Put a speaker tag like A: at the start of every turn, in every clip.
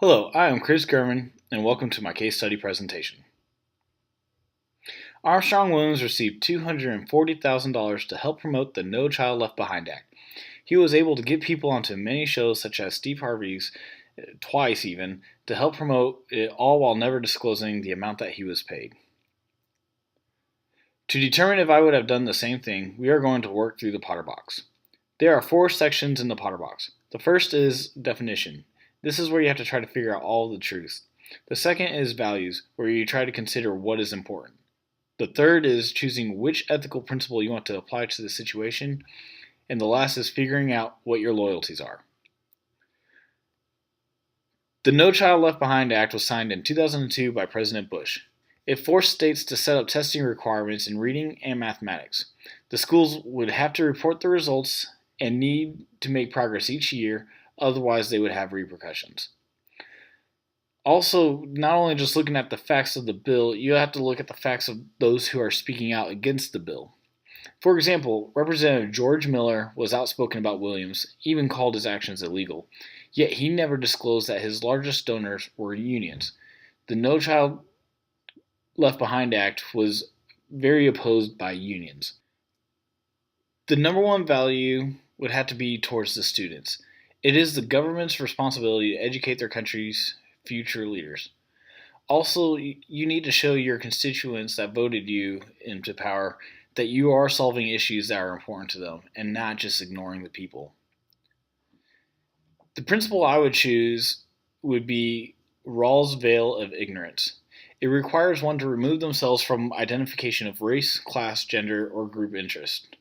A: Hello, I am Chris Gurman, and welcome to my case study presentation. Armstrong Williams received $240,000 to help promote the No Child Left Behind Act. He was able to get people onto many shows such as Steve Harvey's, twice even, to help promote it, all while never disclosing the amount that he was paid. To determine if I would have done the same thing, we are going to work through the Potter Box. There are 4 sections in the Potter Box. The first is definition. This is where you have to try to figure out all the truth. The second is values, where you try to consider what is important. The third is choosing which ethical principle you want to apply to the situation. And the last is figuring out what your loyalties are. The No Child Left Behind Act was signed in 2002 by President Bush. It forced states to set up testing requirements in reading and mathematics. The schools would have to report the results and need to make progress each year, otherwise they would have repercussions. Also, not only just looking at the facts of the bill, you have to look at the facts of those who are speaking out against the bill. For example, Representative George Miller was outspoken about Williams, even called his actions illegal, yet he never disclosed that his largest donors were unions. The No Child Left Behind Act was very opposed by unions. The number one value would have to be towards the students. It is the government's responsibility to educate their country's future leaders. Also, you need to show your constituents that voted you into power that you are solving issues that are important to them and not just ignoring the people. The principle I would choose would be Rawls' veil of ignorance. It requires one to remove themselves from identification of race, class, gender, or group interest.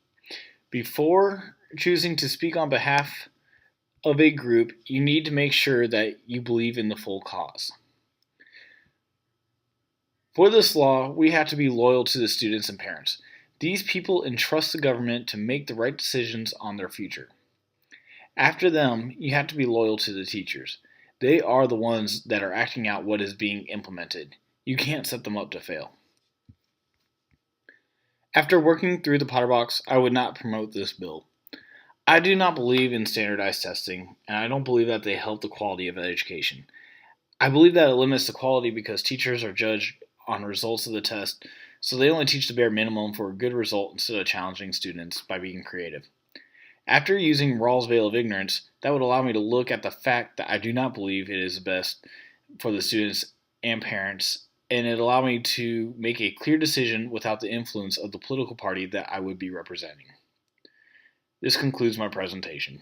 A: Before choosing to speak on behalf of a group, you need to make sure that you believe in the full cause. For this law, we have to be loyal to the students and parents. These people entrust the government to make the right decisions on their future. After them, you have to be loyal to the teachers. They are the ones that are acting out what is being implemented. You can't set them up to fail. After working through the Potter Box, I would not promote this bill. I do not believe in standardized testing, and I don't believe that they help the quality of education. I believe that it limits the quality because teachers are judged on results of the test, so they only teach the bare minimum for a good result instead of challenging students by being creative. After using Rawls' veil of ignorance, that would allow me to look at the fact that I do not believe it is best for the students and parents, and it allowed me to make a clear decision without the influence of the political party that I would be representing. This concludes my presentation.